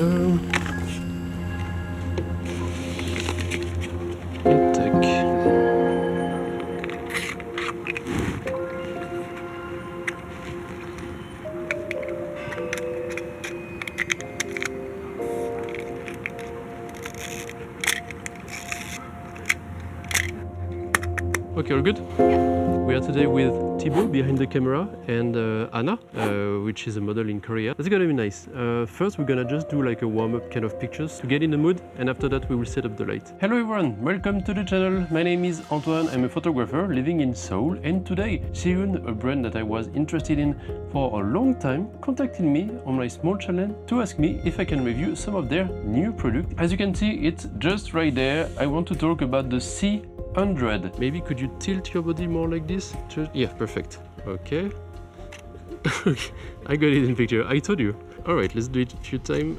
Okay, all good? Yeah. We are today with Thibaut behind the camera and Anna, which is a model in Korea. That's gonna be nice. First, we're gonna just do like a warm-up kind of pictures to get in the mood, and after that we will set up the light. Hello everyone, welcome to the channel. My name is Antoine, I'm a photographer living in Seoul, and today ZHIYUN, a brand that I was interested in for a long time, contacted me on my small channel to ask me if I can review some of their new product. As you can see, it's just right there. I want to talk about the C100. Maybe could you tilt your body more like this? Yeah, perfect. Okay. I got it in picture. I told you. All right, let's do it a few times.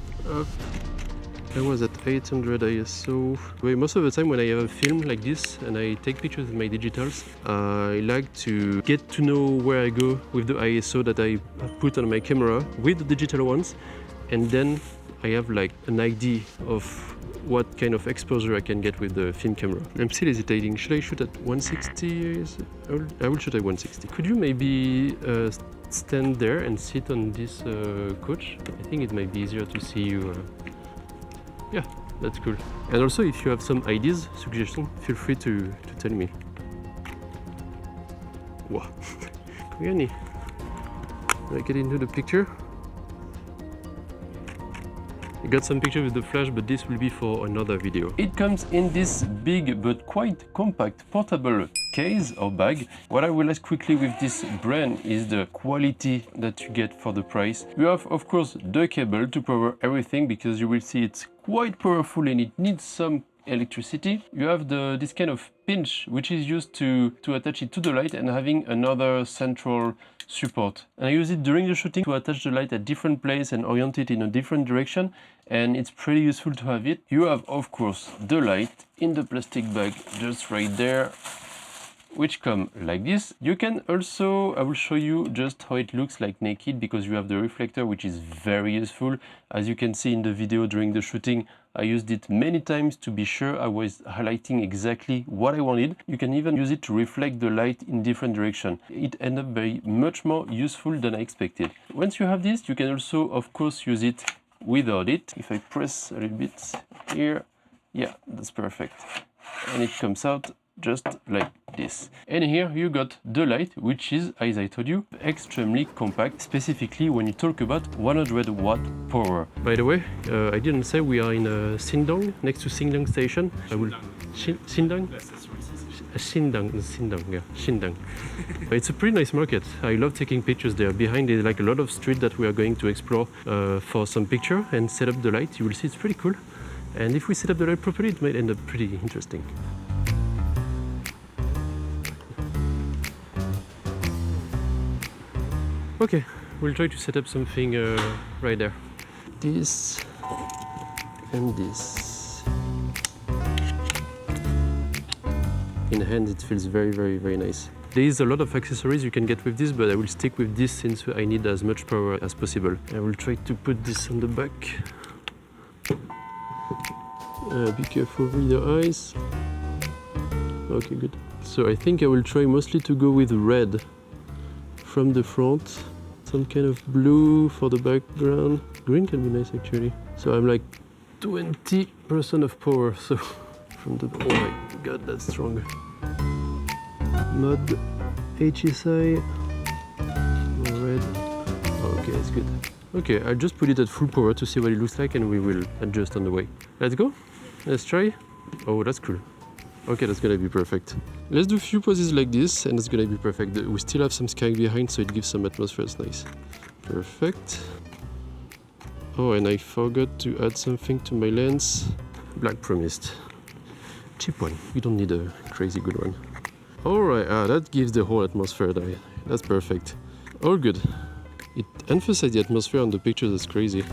I was at 800 ISO. Most of the time when I have a film like this and I take pictures with my digitals, I like to get to know where I go with the ISO that I put on my camera with the digital ones, and then I have like an idea of what kind of exposure I can get with the film camera. I'm still hesitating. Should I shoot at 160? I will shoot at 160. Could you maybe stand there and sit on this couch? I think it might be easier to see you. Yeah, that's cool. And also, if you have some ideas, suggestions, feel free to tell me. Wow. Can I get into the picture? I got some pictures with the flash, but this will be for another video. It comes in this big but quite compact portable case or bag. What I will ask quickly with this brand is the quality that you get for the price. You have, of course, the cable to power everything, because you will see it's quite powerful and it needs some electricity. You have this kind of pinch, which is used to attach it to the light, and having another central support. And I use it during the shooting to attach the light at different places and orient it in a different direction, and it's pretty useful to have it. You have, of course, the light in the plastic bag just right there, which come like this. You can also, I will show you just how it looks like naked, because you have the reflector, which is very useful. As you can see in the video during the shooting, I used it many times to be sure I was highlighting exactly what I wanted. You can even use it to reflect the light in different direction. It ended up very much more useful than I expected. Once you have this, you can also, of course, use it without it. If I press a little bit here, yeah, that's perfect. And it comes out just like this. And here you got the light, which is, as I told you, extremely compact, specifically when you talk about 100 watt power. By the way, I didn't say we are in Sindong, next to Sindong station. I will Sindong? Sindong, yeah, Sindong. It's a pretty nice market. I love taking pictures there. Behind is like a lot of street that we are going to explore for some picture and set up the light. You will see it's pretty cool. And if we set up the light properly, it might end up pretty interesting. Okay, we'll try to set up something right there. This and this. In hand it feels very, very, very nice. There is a lot of accessories you can get with this, but I will stick with this since I need as much power as possible. I will try to put this on the back. Be careful with your eyes. Okay, good. So I think I will try mostly to go with red from the front, some kind of blue for the background. Green can be nice actually. So I'm like 20% of power, so from the, oh my god, that's strong. Mud, HSI, red, okay, it's good. Okay, I'll just put it at full power to see what it looks like, and we will adjust on the way. Let's go, let's try. Oh, that's cool. Okay, that's gonna be perfect. Let's do a few poses like this, and it's gonna be perfect. We still have some sky behind, so it gives some atmosphere. It's nice. Perfect. Oh, and I forgot to add something to my lens. Black promised. Cheap one. You don't need a crazy good one. All right, that gives the whole atmosphere there. That's perfect. All good. It emphasizes the atmosphere on the picture. That's crazy.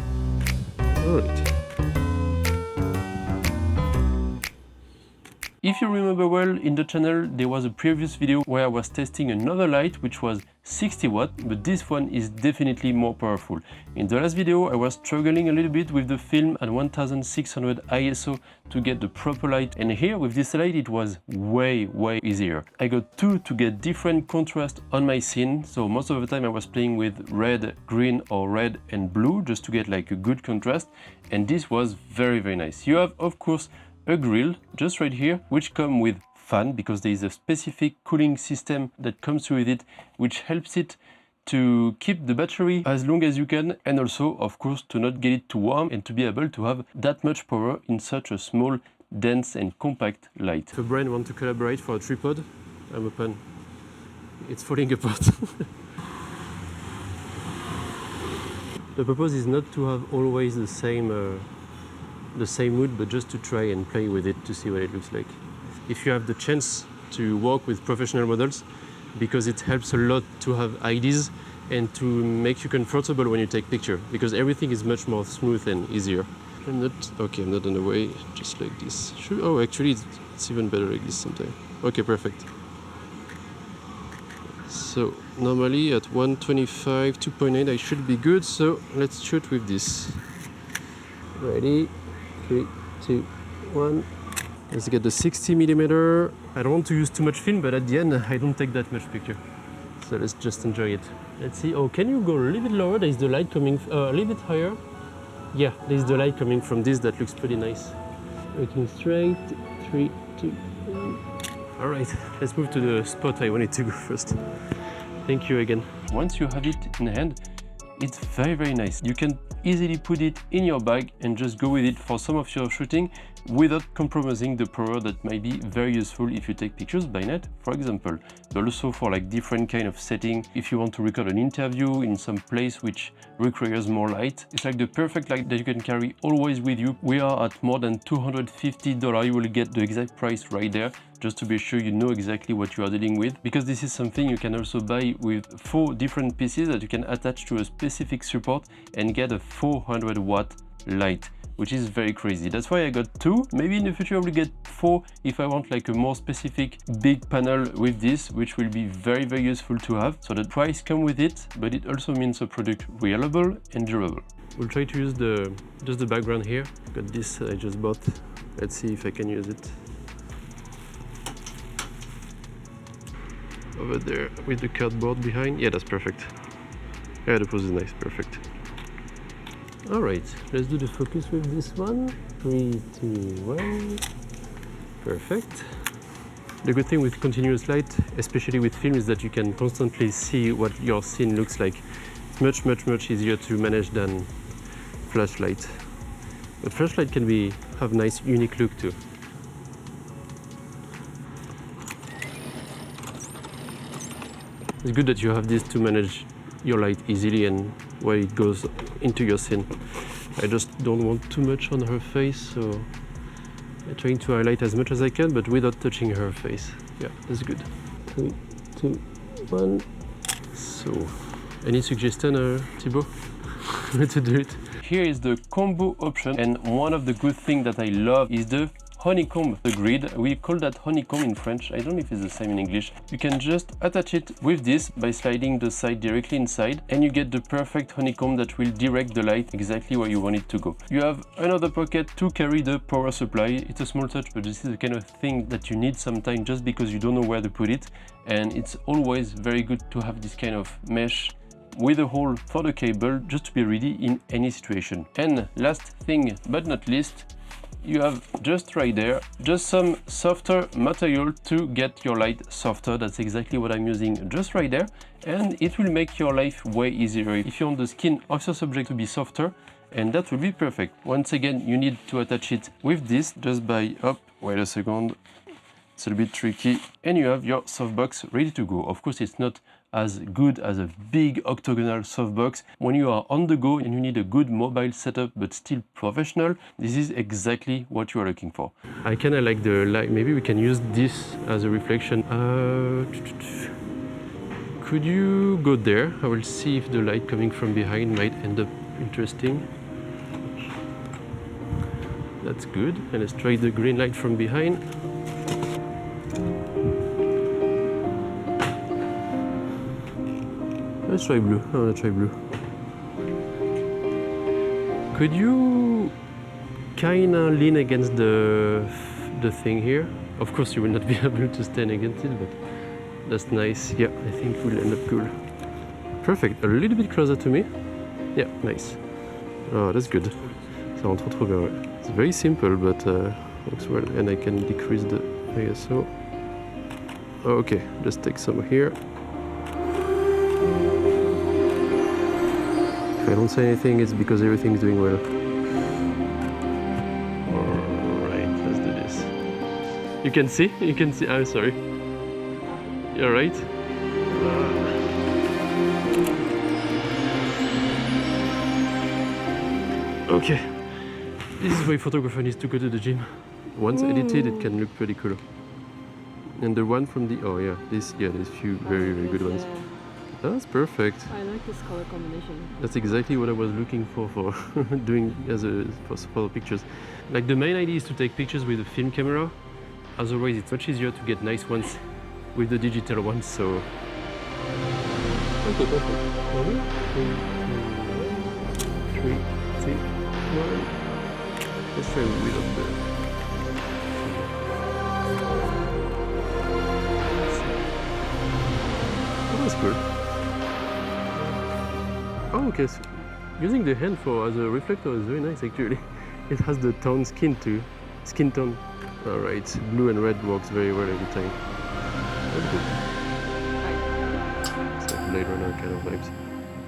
All right. If you remember well, in the channel there was a previous video where I was testing another light which was 60 watt, but this one is definitely more powerful. In the last video I was struggling a little bit with the film at 1600 ISO to get the proper light, and here with this light it was way easier. I got two to get different contrast on my scene, so most of the time I was playing with red, green or red and blue just to get like a good contrast, and this was very nice. You have of course a grill just right here which come with fan because there is a specific cooling system that comes with it which helps it to keep the battery as long as you can, and also of course to not get it too warm and to be able to have that much power in such a small, dense and compact light. If a brand wants to collaborate for a tripod, I'm open. It's falling apart. The purpose is not to have always the same wood, but just to try and play with it to see what it looks like. If you have the chance to work with professional models, because it helps a lot to have ideas and to make you comfortable when you take picture, because everything is much more smooth and easier. I'm not on the way, just like this. Oh, actually it's even better like this sometimes. Okay, perfect. So normally at 125, 2.8 I should be good, so let's shoot with this. Ready? 3, 2, 1. Let's get the 60mm. I don't want to use too much film, but at the end I don't take that much picture. So let's just enjoy it. Let's see. Oh, can you go a little bit lower? There is the light coming, a little bit higher. Yeah, there is the light coming from this. That looks pretty nice. Looking straight. 3, 2, 1. All right, let's move to the spot I wanted to go first. Thank you again. Once you have it in hand, it's very nice. You can easily put it in your bag and just go with it for some of your shooting without compromising the power that might be very useful if you take pictures by night, for example, but also for like different kind of setting. If you want to record an interview in some place which requires more light, it's like the perfect light that you can carry always with you. We are at more than $250. You will get the exact price right there, just to be sure you know exactly what you are dealing with, because this is something you can also buy with 4 different pieces that you can attach to a specific support and get a 400 watt light, which is very crazy. That's why I got 2. Maybe in the future I will get 4 if I want like a more specific big panel with this, which will be very useful to have. So the price comes with it, but it also means a product reliable and durable. We'll try to use just the background here. Got this I just bought. Let's see if I can use it. Over there with the cardboard behind. Yeah, that's perfect. Yeah, the pose is nice, perfect. All right, let's do the focus with this one. 3, 2, 1. Perfect. The good thing with continuous light, especially with film, is that you can constantly see what your scene looks like. It's much easier to manage than flashlight. But flashlight can have nice, unique look too. It's good that you have this to manage your light easily and where it goes into your scene. I just don't want too much on her face, so I'm trying to highlight as much as I can, but without touching her face. Yeah, that's good. 3, 2, 1. So, any suggestion, Thibaut? How to do it? Here is the combo option, and one of the good things that I love is the honeycomb, the grid. We call that honeycomb in French. I don't know if it's the same in English. You can just attach it with this by sliding the side directly inside, and you get the perfect honeycomb that will direct the light exactly where you want it to go. You have another pocket to carry the power supply. It's a small touch, but this is the kind of thing that you need sometimes just because you don't know where to put it, and it's always very good to have this kind of mesh with a hole for the cable just to be ready in any situation. And last thing but not least, you have just right there, just some softer material to get your light softer. That's exactly what I'm using just right there, and it will make your life way easier if you want the skin of your subject to be softer, and that will be perfect. Once again, you need to attach it with this just by, wait a second, it's a bit tricky, and you have your softbox ready to go. Of course, it's not as good as a big octagonal softbox. When you are on the go and you need a good mobile setup but still professional, this is exactly what you are looking for. I kind of like the light. Maybe we can use this as a reflection. Could you go there? I will see if the light coming from behind might end up interesting. That's good. And let's try the green light from behind. Let's try blue. I want to try blue. Could you kind of lean against the thing here? Of course, you will not be able to stand against it, but that's nice. Yeah, I think we'll end up cool. Perfect. A little bit closer to me. Yeah, nice. Oh, that's good. Ça rentre trop bien. Ouais. It's very simple, but looks well. And I can decrease the ISO. Okay, just take some here. If I don't say anything, it's because everything's doing well. Alright, let's do this. You can see? I'm sorry. You're right? Okay. This is why photographer needs to go to the gym. Once edited, it can look pretty cool. And the one from the, oh yeah, there's few very, very good ones. That's perfect. I like this color combination. That's exactly what I was looking for doing for pictures. Like the main idea is to take pictures with a film camera. Otherwise, it's much easier to get nice ones with the digital ones. So, okay, perfect. 3, 2, 1. Let's try with up there. Oh, that's cool. Oh, okay. So using the hand as a reflector is very nice actually. It has the tone skin tone. Alright, blue and red works very well every time. That's good. It's like Blade Runner kind of vibes.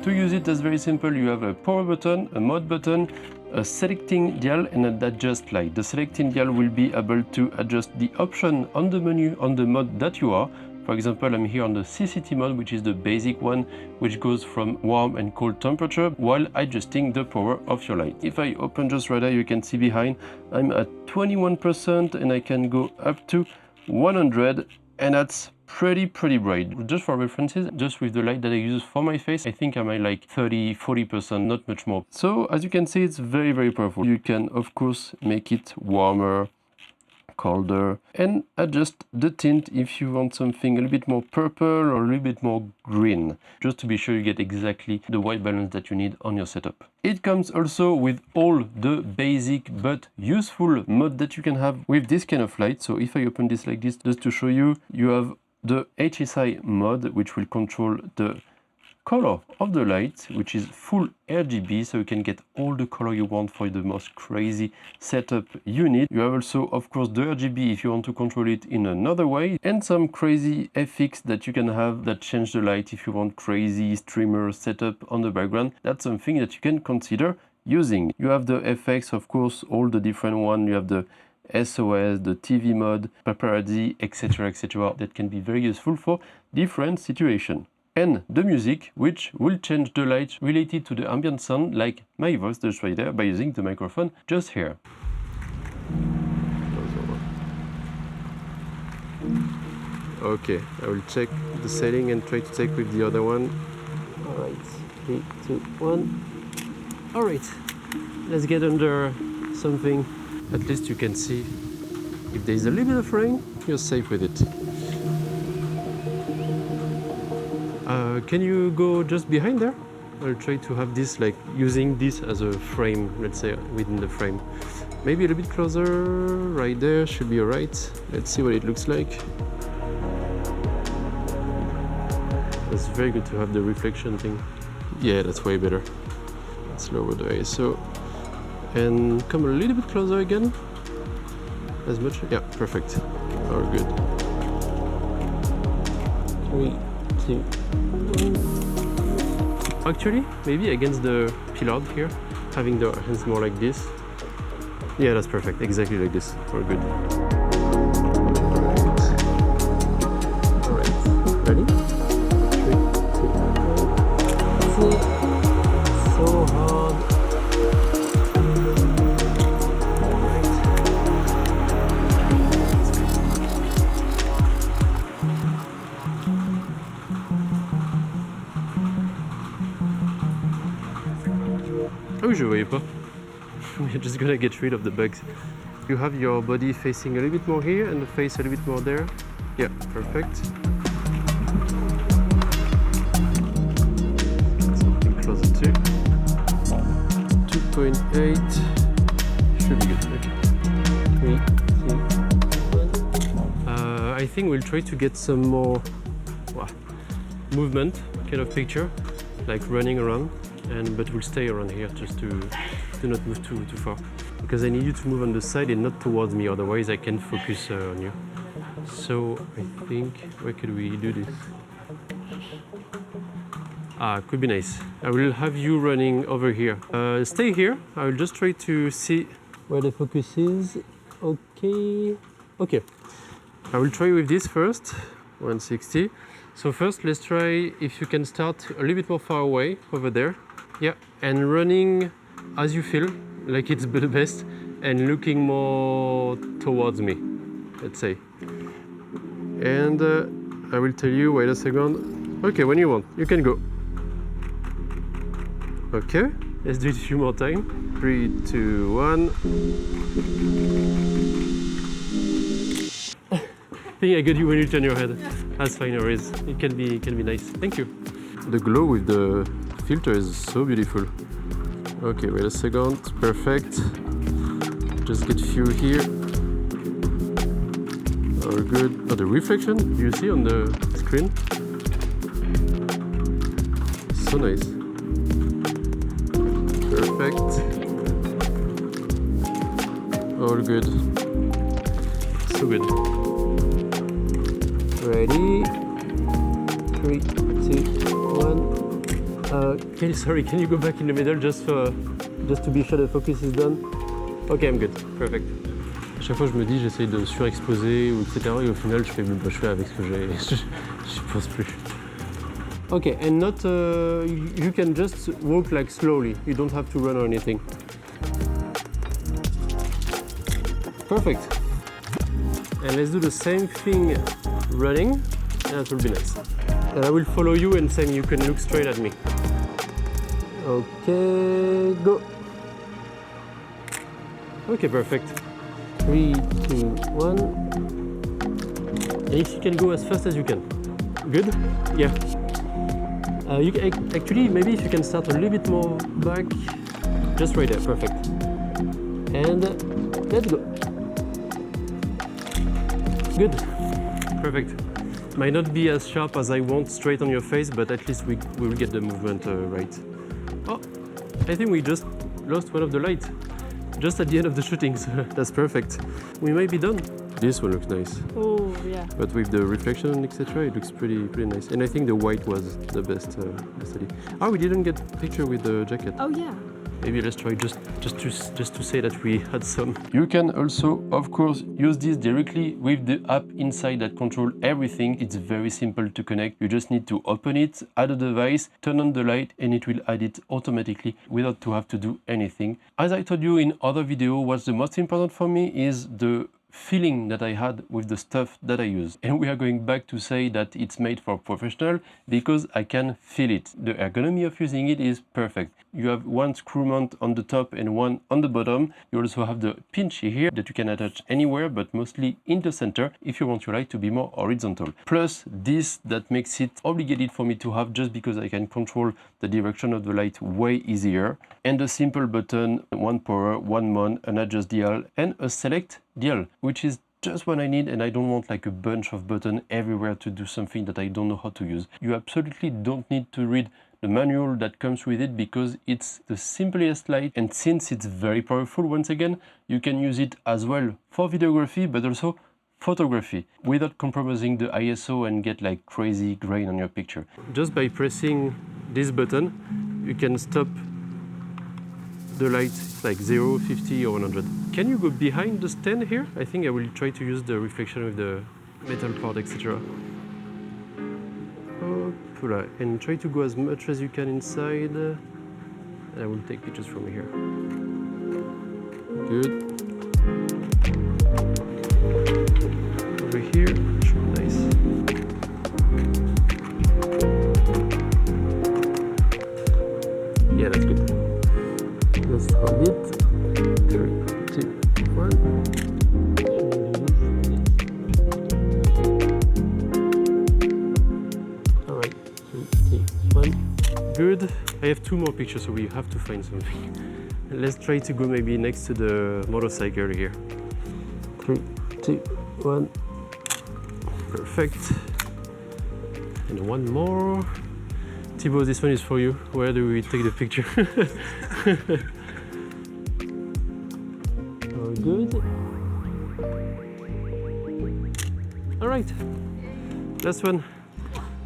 To use it, that's very simple. You have a power button, a mode button, a selecting dial and an adjust light. The selecting dial will be able to adjust the option on the menu on the mode that you are. For example, I'm here on the CCT mode, which is the basic one, which goes from warm and cold temperature while adjusting the power of your light. If I open just right there, you can see behind, I'm at 21% and I can go up to 100, and that's pretty bright. Just for references, just with the light that I use for my face, I think I'm at like 30-40%, not much more. So as you can see, it's very, very powerful. You can of course make it warmer, colder, and adjust the tint if you want something a little bit more purple or a little bit more green, just to be sure you get exactly the white balance that you need on your setup. It comes also with all the basic but useful mode that you can have with this kind of light. So if I open this like this, just to show you, you have the HSI mode, which will control the color of the light, which is full RGB, so you can get all the color you want for the most crazy setup you need. You have also, of course, the RGB if you want to control it in another way, and some crazy FX that you can have that change the light if you want crazy streamer setup on the background. That's something that you can consider using. You have the FX, of course, all the different ones. You have the SOS, the TV mode, paparazzi, etc., etc. That can be very useful for different situations. And the music, which will change the light related to the ambient sound, like my voice just right there, by using the microphone just here. Okay, I will check the setting and try to check with the other one. Alright, 3, 2, 1. Alright, let's get under something. At least you can see if there is a little bit of rain, you're safe with it. Can you go just behind there? I'll try to have this, like using this as a frame, let's say within the frame. Maybe a little bit closer, right there, should be alright. Let's see what it looks like. It's very good to have the reflection thing. Yeah, that's way better. Let's lower the ISO. And come a little bit closer again. As much, yeah, perfect. All good. 3, 2, 1. Actually, maybe against the pillar here, having the hands more like this. Yeah, that's perfect. Exactly like this. All good. All right. Ready? 3, 2, 1. See? So hard. Oh, je voyais pas. We're just gonna get rid of the bugs. You have your body facing a little bit more here and the face a little bit more there. Yeah, perfect. 3.8 should be good. Okay. 3, 2, 1. I think we'll try to get some more movement kind of picture, like running around, but we'll stay around here just to not move too far, because I need you to move on the side and not towards me, otherwise I can focus on you. So I think, where could we do this? Could be nice. I will have you running over here. Stay here. I will just try to see where the focus is. Okay. Okay. I will try with this first. 160. So first, let's try if you can start a little bit more far away over there. Yeah. And running as you feel, like it's the best, and looking more towards me, let's say. And I will tell you, wait a second. Okay, when you want, you can go. Okay, let's do it a few more times. 3, 2, 1. I think I get you when you turn your head. That's fine, no worries. It can be nice. Thank you. The glow with the filter is so beautiful. Okay, wait a second. Perfect. Just get few here. All good. Oh, the reflection you see on the screen. So nice. Perfect. All good. So good. Ready? 3, 2, 1. Sorry, can you go back in the middle just to be sure the focus is done? Okay, I'm good. Perfect. À chaque fois, je me dis, j'essaye de surexposer ou etc. Et au final, je fais avec ce que j'ai. Je pense plus. Okay, and not, you can just walk like slowly. You don't have to run or anything. Perfect. And let's do the same thing running, and that will be nice. And I will follow you, and same, you can look straight at me. Okay, go. Okay, perfect. 3, 2, 1. And if you can go as fast as you can. Good? Yeah. You can, actually, maybe if you can start a little bit more back, just right there, perfect. And let's go. Good, perfect. Might not be as sharp as I want straight on your face, but at least we will get the movement right. Oh, I think we just lost one of the lights, just at the end of the shooting, so that's perfect. We might be done. This one looks nice. Oh, yeah. But with the reflection, etc., it looks pretty nice. And I think the white was the best study. Oh, we didn't get a picture with the jacket. Oh, yeah. Maybe let's try just to say that we had some. You can also, of course, use this directly with the app inside that control everything. It's very simple to connect. You just need to open it, add a device, turn on the light, and it will add it automatically without to have to do anything. As I told you in other video, what's the most important for me is the feeling that I had with the stuff that I use. And we are going back to say that it's made for professional because I can feel it. The ergonomy of using it is perfect. You have one screw mount on the top and one on the bottom. You also have the pinch here that you can attach anywhere, but mostly in the center if you want your light to be more horizontal. Plus this that makes it obligated for me to have just because I can control the direction of the light way easier. And a simple button, one power, one mount, an adjust dial and a select dial, which is just what I need, and I don't want like a bunch of buttons everywhere to do something that I don't know how to use. You absolutely don't need to read the manual that comes with it because it's the simplest light, and since it's very powerful, once again, you can use it as well for videography but also photography without compromising the ISO and get like crazy grain on your picture. Just by pressing this button, you can stop the light like 0, 50 or 100. Can you go behind the stand here? I think I will try to use the reflection with the metal part, etc. And try to go as much as you can inside. And I will take pictures from here. Good. Over here, should be nice. Yeah, that's good. Let's hold it. 3, 2, 1. Alright, 3, 2, 1. Good. I have 2 more pictures, so we have to find something. Let's try to go maybe next to the motorcycle here. 3, 2, 1. Perfect. And one more. Thibaut, this one is for you. Where do we take the picture? All good. All right. Last one.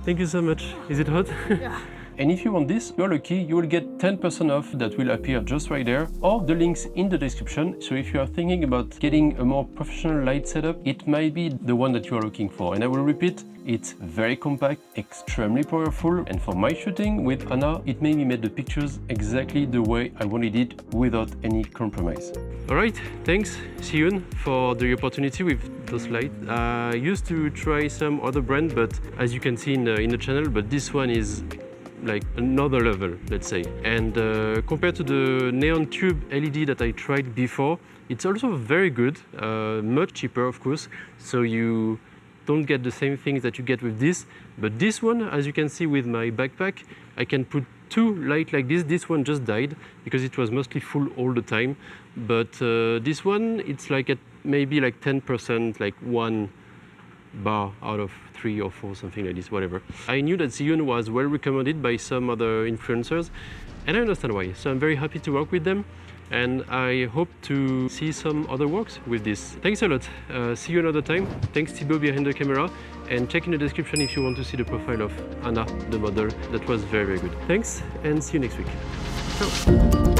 Thank you so much. Is it hot? Yeah. And if you want this, you're lucky, you will get 10% off that will appear just right there, or the links in the description. So if you are thinking about getting a more professional light setup, it might be the one that you are looking for. And I will repeat, it's very compact, extremely powerful, and for my shooting with Anna, it made me make the pictures exactly the way I wanted it without any compromise. All right, thanks, ZHIYUN, for the opportunity with those lights. I used to try some other brand, but as you can see in the channel, but this one is like another level, let's say. And compared to the neon tube LED that I tried before, it's also very good, much cheaper of course, so you don't get the same things that you get with this. But this one, as you can see with my backpack, I can put 2 lights like this. This one just died because it was mostly full all the time, but this one, it's like at maybe like 10%, like 1 bar out of 3 or 4, something like this, whatever. I knew that ZHIYUN was well recommended by some other influencers, and I understand why. So I'm very happy to work with them, and I hope to see some other works with this. Thanks a lot. See you another time. Thanks Thibaut behind the camera, and check in the description if you want to see the profile of Anna, the model. That was very, very good. Thanks, and see you next week. Ciao.